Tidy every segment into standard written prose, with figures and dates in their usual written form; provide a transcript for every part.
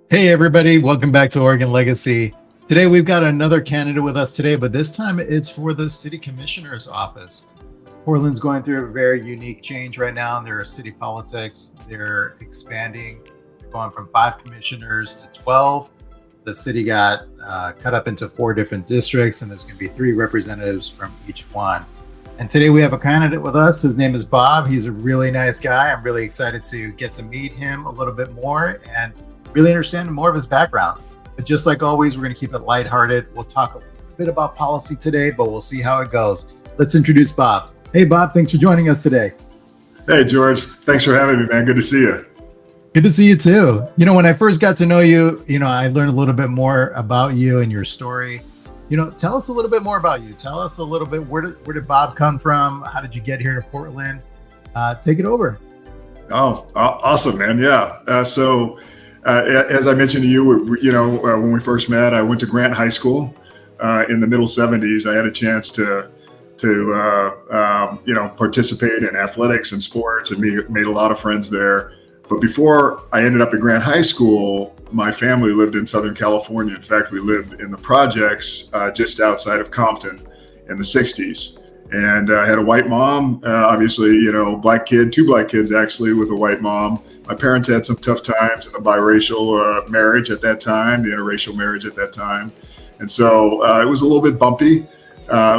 Hey, everybody, welcome back to Oregon Legacy. Today, we've got another candidate with us today, but this time it's for the city commissioner's office. Portland's going through a very unique change right now in their city politics. They're expanding, they're going from 5 commissioners to 12. The city got cut up into 4 different districts, and there's going to be 3 representatives from each one. And today we have a candidate with us. His name is Bob. He's a really nice guy. I'm really excited to get to meet him a little bit more and really understand more of his background. But just like always, we're going to keep it lighthearted. We'll talk a bit about policy today, but we'll see how it goes. Let's introduce Bob. Hey, Bob, thanks for joining us today. Hey, George. Thanks for having me, man. Good to see you. Good to see you too. When I first got to know you, I learned a little bit more about you and your story. Tell us a little bit more about you. Tell us a little bit, where did Bob come from? How did you get here to Portland? Take it over. Oh, awesome, man. Yeah. As I mentioned to you, when we first met, I went to Grant High School in the middle 70s. I had a chance to participate in athletics and sports and made a lot of friends there. But before I ended up at Grant High School, my family lived in Southern California. In fact, we lived in the projects just outside of Compton in the 60s. And I had a white mom, obviously, black kid, 2 black kids actually with a white mom. My parents had some tough times in the biracial marriage at that time, the interracial marriage at that time. And so it was a little bit bumpy.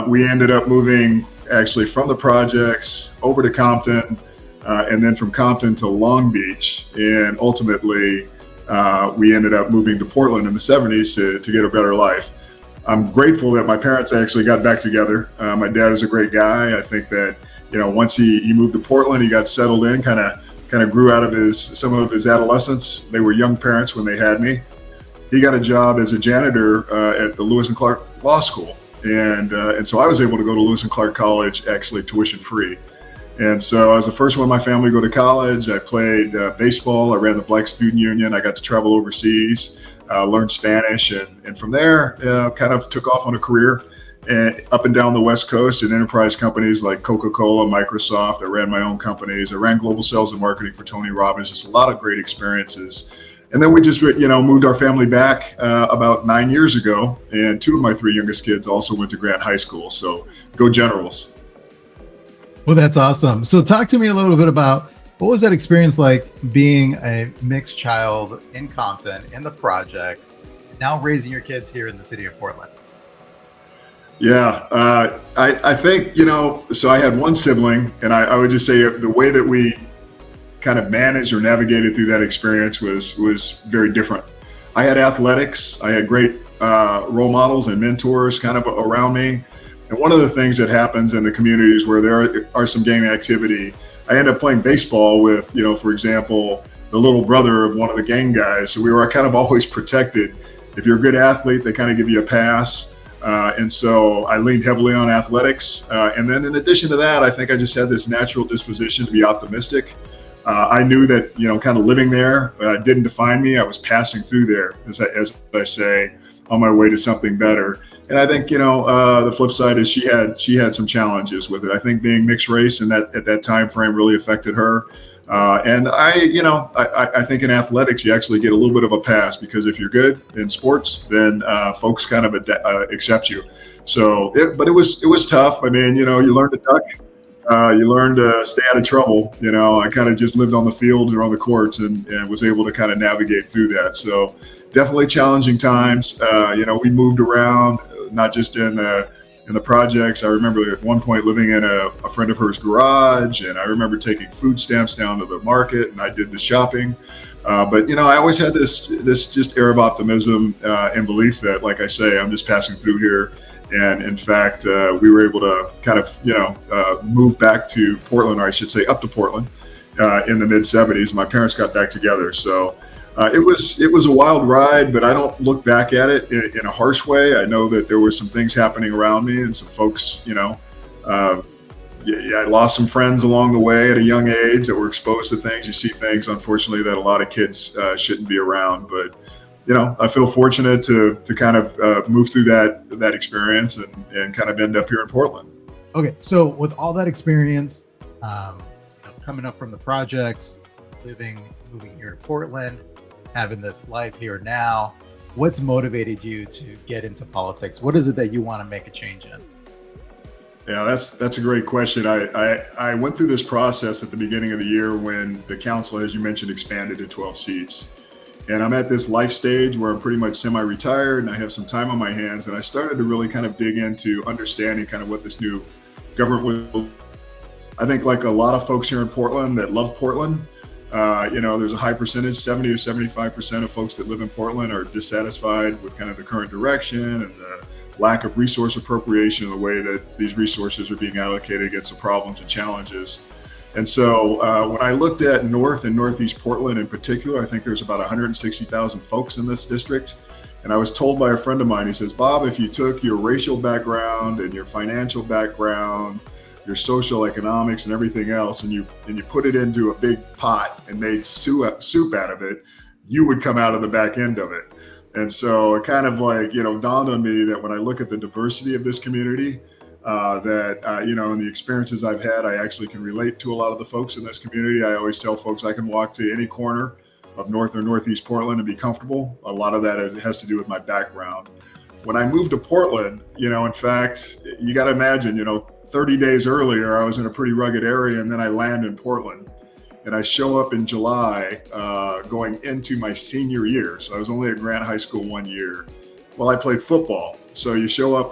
We ended up moving actually from the projects over to Compton, and then from Compton to Long Beach. And ultimately, we ended up moving to Portland in the 70s to get a better life. I'm grateful that my parents actually got back together. My dad is a great guy. I think that, once he moved to Portland, he got settled in, kind of grew out of some of his adolescence. They were young parents when they had me. He got a job as a janitor at the Lewis and Clark Law School. And so I was able to go to Lewis and Clark College, actually tuition free. And so I was the first one in my family to go to college. I played baseball. I ran the Black Student Union. I got to travel overseas, learn Spanish. And from there, kind of took off on a career up and down the West Coast in enterprise companies like Coca-Cola, Microsoft. I ran my own companies. I ran global sales and marketing for Tony Robbins. Just a lot of great experiences. And then we just, moved our family back about 9 years ago. And 2 of my 3 youngest kids also went to Grant High School. So go Generals. Well, that's awesome. So talk to me a little bit about what was that experience like being a mixed child in Compton, in the projects, now raising your kids here in the city of Portland? Yeah, I think, so I had one sibling, and I would just say the way that we kind of managed or navigated through that experience was very different. I had athletics. I had great role models and mentors kind of around me. And one of the things that happens in the communities where there are some gang activity, I ended up playing baseball with, for example, the little brother of one of the gang guys. So we were kind of always protected. If you're a good athlete, they kind of give you a pass. And so I leaned heavily on athletics. And then in addition to that, I think I just had this natural disposition to be optimistic. I knew that, kind of living there didn't define me. I was passing through there, as I say, on my way to something better. And I think, the flip side is she had some challenges with it. I think being mixed race and that at that time frame really affected her. And I think in athletics, you actually get a little bit of a pass because if you're good in sports, then folks kind of accept you. So, but it was tough. I mean, you learn to duck. You learn to stay out of trouble. I kind of just lived on the field or on the courts and was able to kind of navigate through that. So definitely challenging times. We moved around, not just in the projects. I remember at one point living in a friend of hers garage, and I remember taking food stamps down to the market, and I did the shopping. But I always had this just air of optimism and belief that, like I say, I'm just passing through here. And in fact, we were able to kind of move back to Portland, or I should say up to Portland, in the mid 70s. My parents got back together, so. It was a wild ride, but I don't look back at it in a harsh way. I know that there were some things happening around me and some folks, I lost some friends along the way at a young age that were exposed to things. You see things, unfortunately, that a lot of kids shouldn't be around. But, I feel fortunate to kind of move through that experience and kind of end up here in Portland. Okay, so with all that experience, coming up from the projects, moving here to Portland, having this life here now. What's motivated you to get into politics? What is it that you want to make a change in? Yeah, that's a great question. I went through this process at the beginning of the year when the council, as you mentioned, expanded to 12 seats. And I'm at this life stage where I'm pretty much semi-retired and I have some time on my hands. And I started to really kind of dig into understanding kind of what this new government will. I think like a lot of folks here in Portland that love Portland, there's a high percentage, 70 or 75% of folks that live in Portland are dissatisfied with kind of the current direction and the lack of resource appropriation and the way that these resources are being allocated against the problems and challenges. And so when I looked at North and Northeast Portland in particular, I think there's about 160,000 folks in this district. And I was told by a friend of mine, he says, Bob, if you took your racial background and your financial background, your social economics and everything else, and you put it into a big pot and made soup out of it, you would come out of the back end of it. And so it kind of like, dawned on me that when I look at the diversity of this community, and the experiences I've had, I actually can relate to a lot of the folks in this community. I always tell folks I can walk to any corner of North or Northeast Portland and be comfortable. A lot of that has to do with my background. When I moved to Portland, in fact, you got to imagine, 30 days earlier, I was in a pretty rugged area, and then I land in Portland. And I show up in July going into my senior year. So I was only at Grant High School 1 year. Well, I played football. So you show up,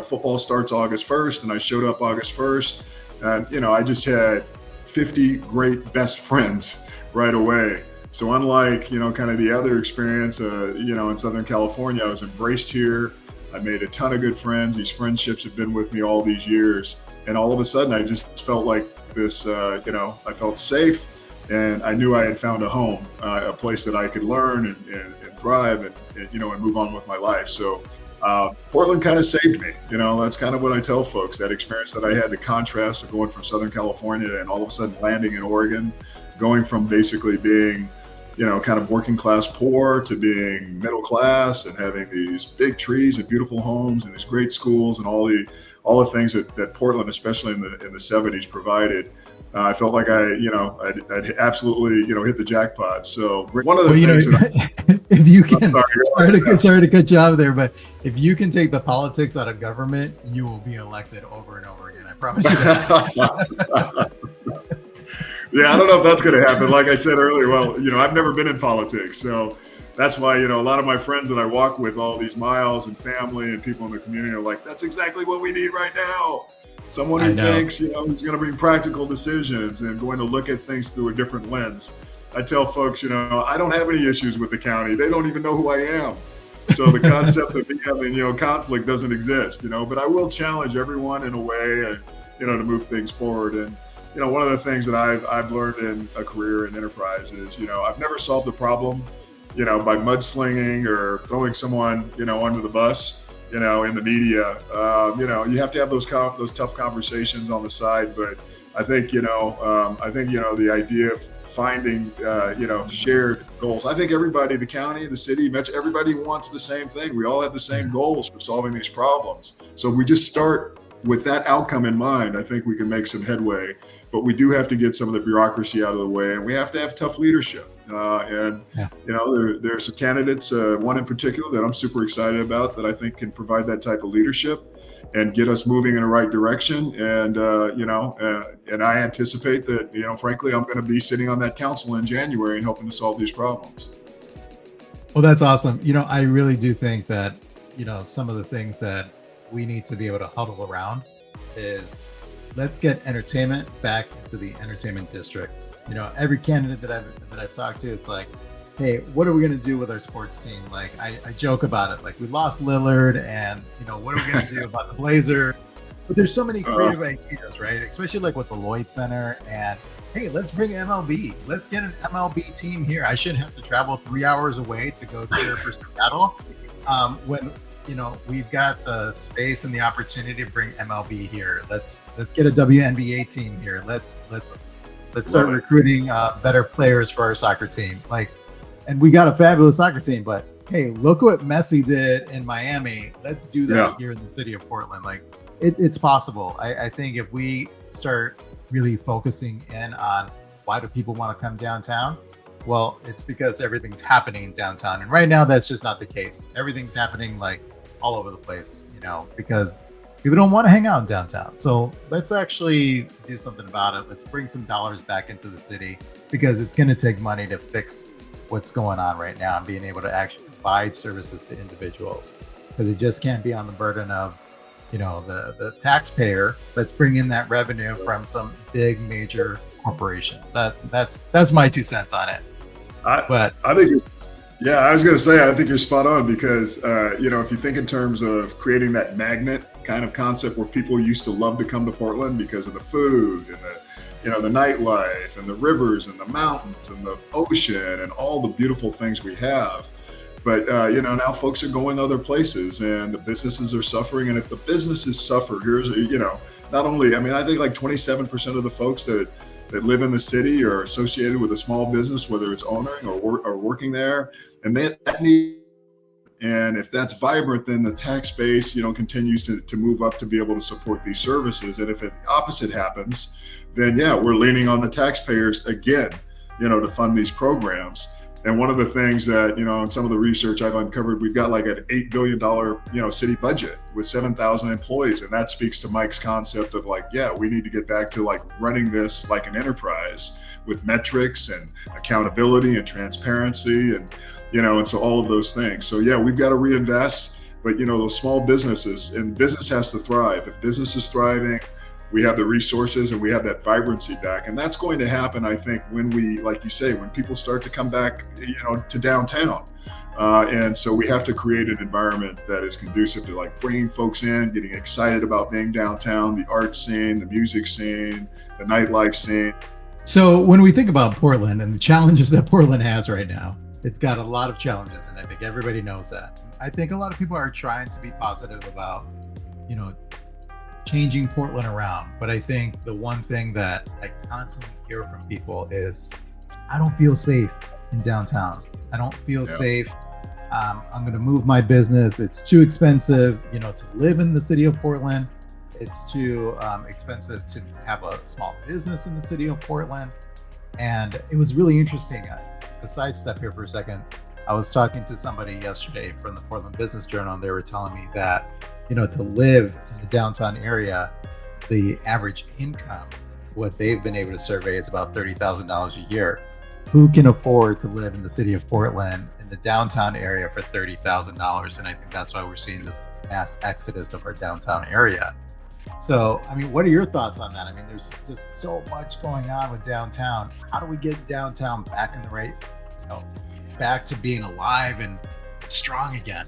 football starts August 1st, and I showed up August 1st. And, I just had 50 great best friends right away. So unlike, kind of the other experience, in Southern California, I was embraced here. I made a ton of good friends. These friendships have been with me all these years. And all of a sudden, I just felt like this, I felt safe, and I knew I had found a home, a place that I could learn and thrive and move on with my life. So Portland kind of saved me. That's kind of what I tell folks, that experience that I had, the contrast of going from Southern California and all of a sudden landing in Oregon, going from basically being, kind of working class poor to being middle class and having these big trees and beautiful homes and these great schools and all the things that Portland, especially in the 70s, provided. I felt like I'd absolutely, hit the jackpot. So one of the things that if you can, sorry to cut you off there, but if you can take the politics out of government, you will be elected over and over again. I promise you that. Yeah, I don't know if that's going to happen. Like I said earlier, well, I've never been in politics, so that's why, a lot of my friends that I walk with all these miles and family and people in the community are like, that's exactly what we need right now. Someone who thinks, who's going to bring practical decisions and going to look at things through a different lens. I tell folks, I don't have any issues with the county. They don't even know who I am. So the concept of me having, conflict doesn't exist, but I will challenge everyone in a way, to move things forward. And, one of the things that I've learned in a career in enterprise is, I've never solved a problem, by mudslinging or throwing someone, under the bus. In the media, you have to have those tough conversations on the side. But I think, the idea of finding, shared goals. I think everybody, the county, the city, everybody wants the same thing. We all have the same goals for solving these problems. So if we just start with that outcome in mind, I think we can make some headway. But we do have to get some of the bureaucracy out of the way, and we have to have tough leadership. There's some candidates, one in particular that I'm super excited about, that I think can provide that type of leadership and get us moving in the right direction. And and I anticipate that, frankly, I'm going to be sitting on that council in January and helping to solve these problems. Well, that's awesome. I really do think that, some of the things that we need to be able to huddle around is, let's get entertainment back into the entertainment district. Every candidate that I've talked to, it's like, hey, what are we going to do with our sports team? Like, I joke about it. Like, we lost Lillard, and, what are we going to do about the Blazer? But there's so many creative ideas, right? Especially like with the Lloyd Center. And hey, let's bring MLB. Let's get an MLB team here. I shouldn't have to travel 3 hours away to go cheer for Seattle. When we've got the space and the opportunity to bring MLB here. Let's get a WNBA team here. Let's start recruiting better players for our soccer team. And we got a fabulous soccer team, but hey, look what Messi did in Miami. Let's do that here in the city of Portland. It's possible. I think if we start really focusing in on why do people want to come downtown, well, it's because everything's happening in downtown. And right now, that's just not the case. Everything's happening like all over the place, because people don't want to hang out in downtown. So let's actually do something about it. Let's bring some dollars back into the city, because it's going to take money to fix what's going on right now and being able to actually provide services to individuals, because it just can't be on the burden of the taxpayer. Let's bring in that revenue from some big major corporations. That's my 2 cents on it. I think yeah, I was going to say, I think you're spot on, because if you think in terms of creating that magnet kind of concept where people used to love to come to Portland because of the food and the nightlife and the rivers and the mountains and the ocean and all the beautiful things we have. But, now folks are going other places and the businesses are suffering. And if the businesses suffer, not only, I think like 27% of the folks that live in the city are associated with a small business, whether it's owning or working there. And that need, and if that's vibrant, then the tax base, continues to move up to be able to support these services. And if the opposite happens, then we're leaning on the taxpayers again, to fund these programs. And one of the things that, in some of the research I've uncovered, we've got like an $8 billion, city budget with 7,000 employees. And that speaks to Mike's concept of we need to get back to running this like an enterprise with metrics and accountability and transparency and so all of those things. So we've got to reinvest, but those small businesses, and business has to thrive. If business is thriving, we have the resources and we have that vibrancy back. And that's going to happen, I think, when we, like you say, when people start to come back, to downtown. And so we have to create an environment that is conducive to bringing folks in, getting excited about being downtown, the art scene, the music scene, the nightlife scene. So when we think about Portland and the challenges that Portland has right now, it's got a lot of challenges, and I think everybody knows that. I think a lot of people are trying to be positive about, changing Portland around. But I think the one thing that I constantly hear from people is, I don't feel safe in downtown. I don't feel safe. I'm going to move my business. It's too expensive, to live in the city of Portland. It's too expensive to have a small business in the city of Portland. And it was really interesting. To sidestep here for a second, I was talking to somebody yesterday from the Portland Business Journal, and they were telling me that, to live in the downtown area, the average income, what they've been able to survey, is about $30,000 a year. Who can afford to live in the city of Portland in the downtown area for $30,000? And I think that's why we're seeing this mass exodus of our downtown area. So, what are your thoughts on that? There's just so much going on with downtown. How do we get downtown back in the right, back to being alive and strong again?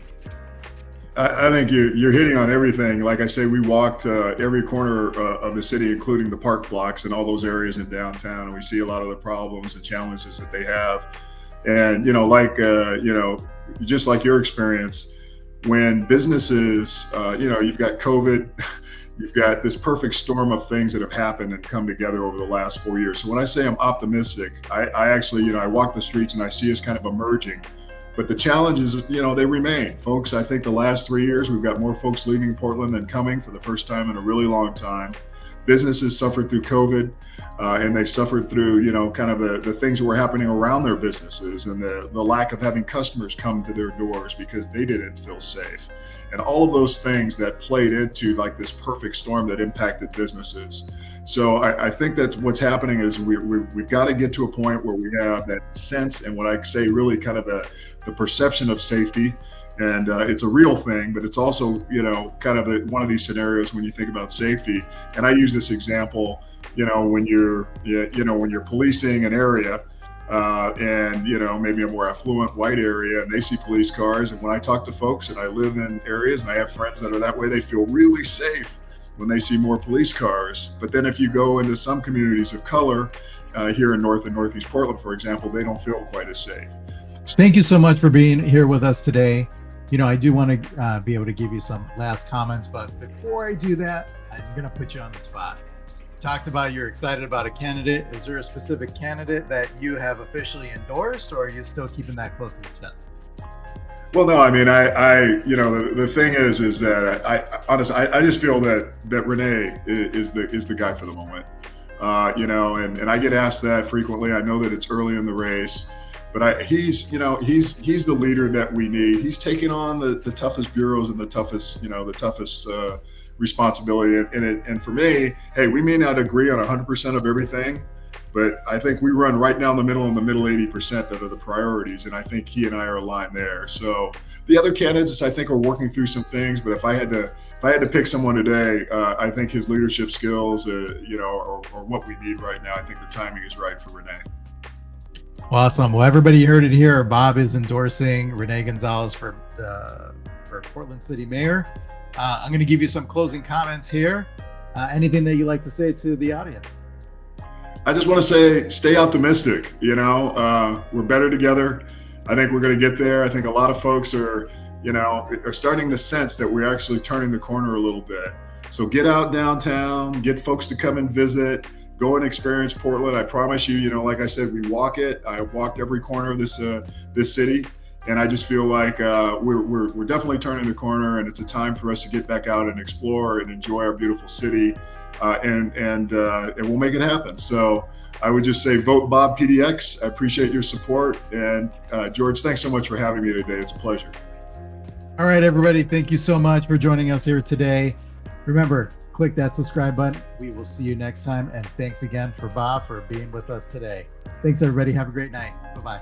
I think you're hitting on everything. Like I say, we walked every corner of the city, including the park blocks and all those areas in downtown, and we see a lot of the problems and challenges that they have. And just like your experience, when businesses, you've got COVID, you've got this perfect storm of things that have happened and come together over the last 4 years. So when I say I'm optimistic, I actually, I walk the streets and I see us kind of emerging. But the challenges, they remain. Folks, I think the last 3 years, we've got more folks leaving Portland than coming for the first time in a really long time. Businesses suffered through COVID, and they suffered through, kind of the things that were happening around their businesses, and the lack of having customers come to their doors because they didn't feel safe. And all of those things that played into this perfect storm that impacted businesses. So I think that what's happening is we've got to get to a point where we have that sense, and what I say really kind of the perception of safety. And it's a real thing, but it's also, kind of one of these scenarios when you think about safety. And I use this example, when you're policing an area, and maybe a more affluent white area, and they see police cars. And when I talk to folks, and I live in areas, and I have friends that are that way, they feel really safe when they see more police cars. But then if you go into some communities of color, here in North and Northeast Portland, for example, they don't feel quite as safe. Thank you so much for being here with us today. I do want to be able to give you some last comments, but before I do that, I'm going to put you on the spot. Talked about you're excited about a candidate. Is there a specific candidate that you have officially endorsed, or are you still keeping that close to the chest? Well, no, the thing is that I honestly, I just feel that Renee is the guy for the moment. And I get asked that frequently. I know that it's early in the race. But he's the leader that we need. He's taking on the toughest bureaus and the toughest responsibility. And for me, hey, we may not agree on 100% of everything, but I think we run right down the middle in the middle 80% that are the priorities. And I think he and I are aligned there. So the other candidates, I think, are working through some things. But if I had to pick someone today, I think his leadership skills, are what we need right now. I think the timing is right for Renee. Awesome. Well, everybody heard it here. Bob is endorsing Renee Gonzalez for Portland City Mayor. I'm going to give you some closing comments here. Anything that you'd like to say to the audience? I just want to say, stay optimistic. We're better together. I think we're going to get there. I think a lot of folks are starting to sense that we're actually turning the corner a little bit. So get out downtown, get folks to come and visit, go and experience Portland. I promise you, like I said, we walk it. I walked every corner of this city, and I just feel like we're definitely turning the corner, and it's a time for us to get back out and explore and enjoy our beautiful city, and we'll make it happen. So I would just say vote Bob PDX. I appreciate your support, and George, thanks so much for having me today. It's a pleasure. All right, everybody, thank you so much for joining us here today. Remember, click that subscribe button. We will see you next time. And thanks again for Bob for being with us today. Thanks, everybody. Have a great night. Bye-bye.